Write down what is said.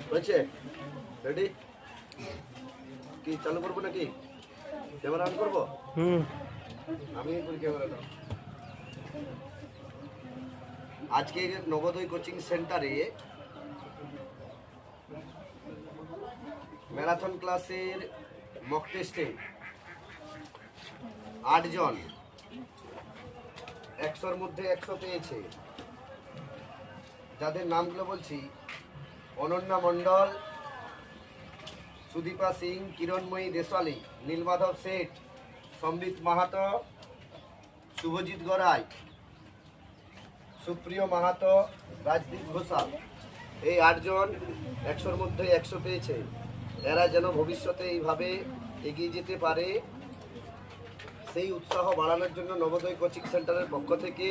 হয়েছে? রেডি? কি চালু করবো নাকি? ক্যামেরা অন করবো? আমি করি ক্যামেরাটা। আজকে নবোদয় কোচিং সেন্টারে ম্যারাথন ক্লাসের মক টেস্টে 8 জন 100-র মধ্যে 100 পেয়েছে। যাদের নামগুলো বলছি: অনন্যা মণ্ডল, সুদীপা সিং, কিরণময়ী দেশওয়ালি, নীলমাধব শেঠ, সম্বিত মাহাতো, শুভজিৎ গড়াই, সুপ্রিয় মাহাতো, রাজদীপ ঘোষাল। এই 8 জন 100-র মধ্যে 100 পেয়েছে। এরা যেন ভবিষ্যতে এইভাবে এগিয়ে যেতে পারে, সেই উৎসাহ বাড়ানোর জন্য নবোদয় কোচিং সেন্টারের পক্ষ থেকে